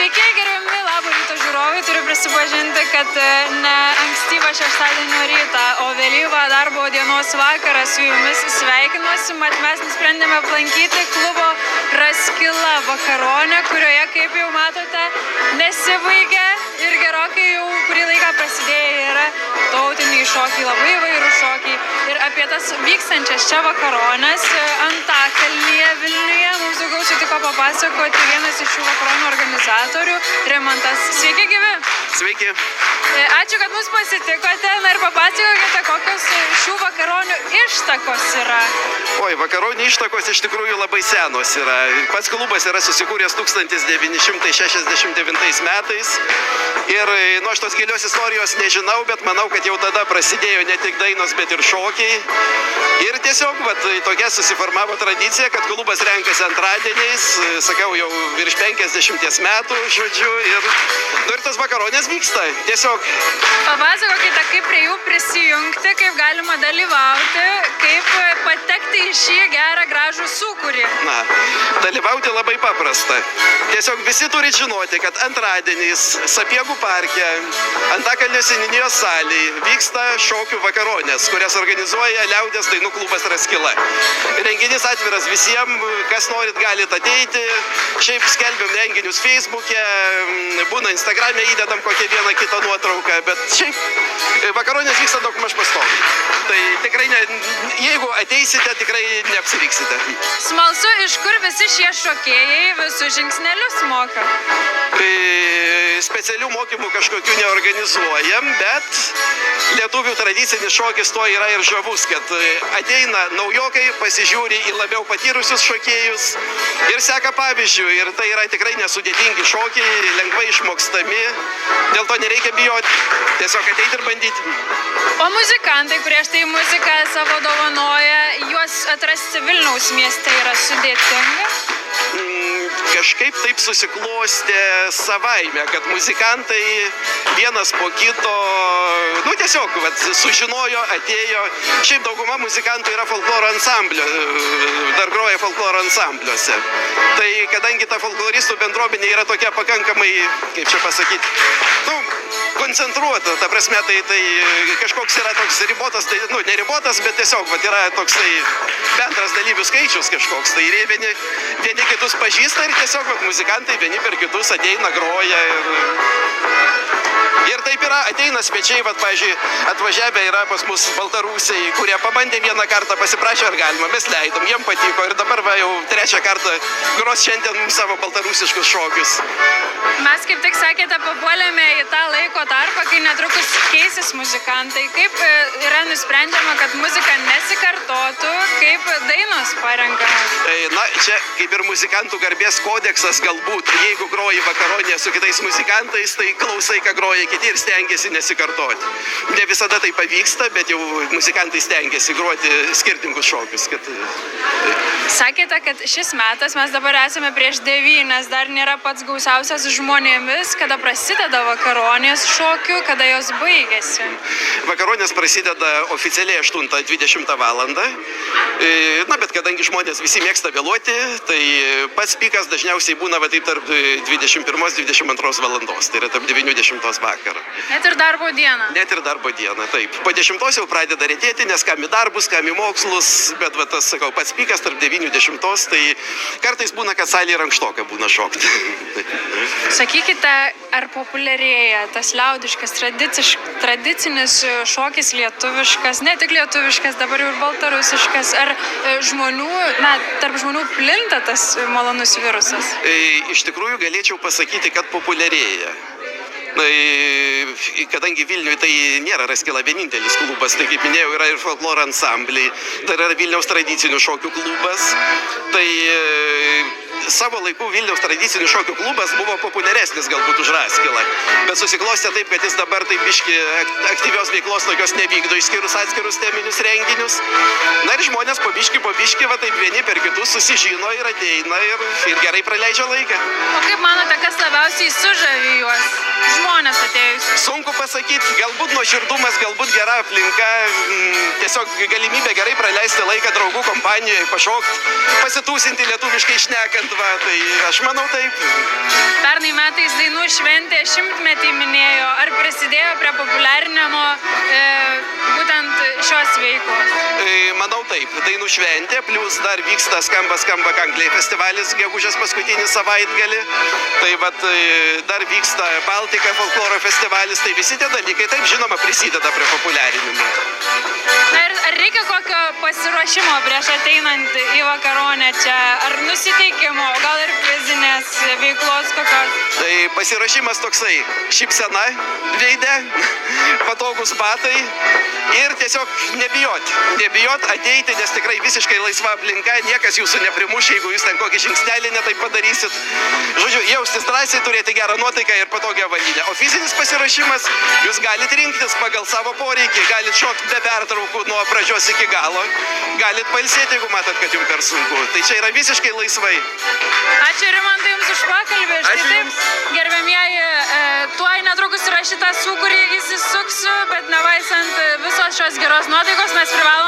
Sveiki, gerbiami Labo ryto žiūrovai, turiu prisipažinti, kad ne ankstyvą šeštadienio rytą, o vėlyvą darbo dienos vakarą su jumis sveikinuosi, mat mes nusprendėme aplankyti klubo Raskila vakaronę, kurioje, kaip jau matote, nesibaigė ir gerokai jau kurį laiką prasidėję yra tautiniai šokiai, labai įvairūs šokiai. Ir apie tas vykstančias čia vakaronės Antakalnyje, Vilniuje mums daugiau sutiko papasakoti vienas iš šių vakaronių organizatorių, Rimantas. Sveiki, gyvi! Sveiki! Ačiū, kad mus pasitikote. Na ir papasakokite, kokios šių vakaronių ištakos yra. Oi, vakaronių ištakos iš tikrųjų labai senos yra. Pats klubas yra susikūręs 1969 metais. Ir nuo šitos gilios istorijos nežinau, bet manau, kad jau tada prasidėjo ne tik dainos, bet ir šokiai. Ir tiesiog tokia susiformavo tradicija, kad klubas renkasi antradieniais, sakau, jau virš 50 metų, žodžiu, ir tas vakaronės vyksta. Tiesiog. Papasakokite, kaip prie jų prisijungti, kaip galima dalyvauti, kaip patekti į šį gerą, gražų sūkurį. Na, dalyvauti labai paprasta. Tiesiog visi turi žinoti, kad antradieniais Sapiegų parke, Antakalnio seniūnijos salėje vyksta šokių vakaronės, kurias organizuoja Liaudies dainų klubas Raskila. Renginys atviras visiems, kas norit galit ateiti. Šiaip skelbiam renginius Facebook'e, būna Instagram'e įdedam kokią vieną kitą nuotrauką, bet šiaip vakaronės vyksta daugmaž pastoviai. Tai tikrai, jeigu ateisite, tikrai neapsiriksite. Smalsu, iš kur visi šie šokėjai visus žingsnelius moka? Specialių mokymų kažkokių neorganizuojam, bet lietuvių tradicinis šokis to yra ir žavus, kad ateina naujokai, pasižiūri į labiau patyrusius šokėjus ir seka pavyzdžių. Ir tai yra tikrai nesudėtingi šokiai, lengvai išmokstami, dėl to nereikia bijoti, tiesiog ateiti ir bandyti. O muzikantai, kurie štai muziką savo dovanoja, juos atrasti Vilniaus mieste yra sudėtinga? Kažkaip taip susiklostė savaime, kad muzikantai vienas po kito, tiesiog sužinojo, atėjo. Šiaip dauguma muzikantų yra folkloro ansamblio, dar groja folkloro ansambliuose. Tai kadangi ta folkloristų bendruomenė yra tokia pakankamai, kaip čia pasakyti, koncentruota, ta prasme, tai kažkoks yra toks ribotas, neribotas, bet tiesiog yra toksai bendras dalyvių skaičius kažkoks. Tai vieni kitus pažįsta ir tiesiog muzikantai vieni per kitus ateina, groja ir taip yra, ateina svečiai, pavyzdžiui, atvažiavę yra pas mus baltarusiai, kurie pabandė vieną kartą, pasiprašė, ar galima, mes leidom, jiem patiko ir dabar jau trečią kartą gros šiandien savo baltarusiškus šokius. Mes, kaip tik sakėte, papuolėme į tą laiko tarpą, kai netrukus keisis muzikantai. Kaip yra nusprendžiama, kad muzika nesikartotų, kaip dainos parenkamos? Na, čia kaip ir muzikantų garbės kodeksas galbūt, jeigu groji vakaronėje su kitais muzikantais, tai klausai, ką groja kiti ir stengiasi nesikartoti. Ne visada tai pavyksta, bet jau muzikantai stengiasi groti skirtingus šokius. Sakėte, kad šis metas, mes dabar esame prieš 9, dar nėra pats gausiausias žmonėmis, kada prasideda vakaronės šokių, kada jos baigėsi? Vakaronės prasideda oficialiai 8:20 valandą. Na, bet kadangi žmonės visi mėgsta vėluoti, tai pats pikas dažniausiai būna taip tarp 21-22 valandos, tai yra tarp 9-10 vakaro. Net ir darbo dieną? Net ir darbo dieną, taip. Po 10 jau pradeda retėti, nes kam į darbus, kam į mokslus, bet tas, sakau, pats pikas tarp 9-10, tai kartais būna, kad salėje rankštoka būna šokti. Sakykite, ar populiarėja tas liaudiškas, tradicinis šokis lietuviškas, ne tik lietuviškas, dabar jau ir baltarusiškas, ar tarp žmonių plinta tas malonus virusas? Iš tikrųjų galėčiau pasakyti, kad populiarėja. Kadangi Vilniuje tai nėra Raskila vienintelis klubas, tai kaip minėjau, yra ir folkloro ansambliai, dar yra Vilniaus tradicinių šokių klubas. Tai savo laikų Vilniaus tradicinių šokių klubas buvo populiaresnis galbūt už Raskilą, bet susiklostė taip, kad jis dabar taip biški aktyvios veiklos tokios nevykdo, išskyrus atskirus teminius renginius. Na ir žmonės po biški, taip vieni per kitus susižino ir ateina ir gerai praleidžia laiką. O kaip manote, kas labiausiai sužavi juos? žmonės atėjusius? Sunku pasakyti, galbūt nuoširdumas, galbūt gera aplinka, tiesiog galimybė gerai praleisti laiką draugų kompanijoje, pašokti, pasitūsinti lietuviškai šnekant, va, tai aš manau taip. Pernai metais dainų šventė 100-metį minėjo, ar prisidėjo prie populiarinimo būtent šios veiklos? Manau taip, dainų šventė, plus dar vyksta Skamba kankliai festivalis, gegužės paskutinį savaitgalį, tai vat dar vyksta Baltika folkloro festivalis, tai visi tie dalykai taip žinoma prisideda prie populiarinimo. Na ir ar reikia kokio pasiruošimo prieš ateinant į vakaronę čia, ar nusiteikimo, gal ir fizinės veiklos kokios? Tai pasiruošimas toksai, šypsena veide, patogus batai ir tiesiog nebijot ateiti, nes tikrai visiškai laisva aplinka, niekas jūsų neprimuš, jeigu jūs ten kokį žingsnelį netai padarysit. Žodžiu, jaustis drąsiai, turėti gerą nuotaiką ir patogią avalynę. O fizinis pasiruošimas, jūs galite rinktis pagal savo poreikį, galite šokti be pertraukų nuo pradžios iki galo, galite pailsėti, jeigu matot, kad jums per sunku. Tai čia yra visiškai laisvai. Ačiū Rimantai Jums už pokalbį. Štai taip, gerbiamieji, tuoj netrukus yra šitą sūkurį įsisuksiu, bet nevaisant visos šios geros nuotaikos mes privalome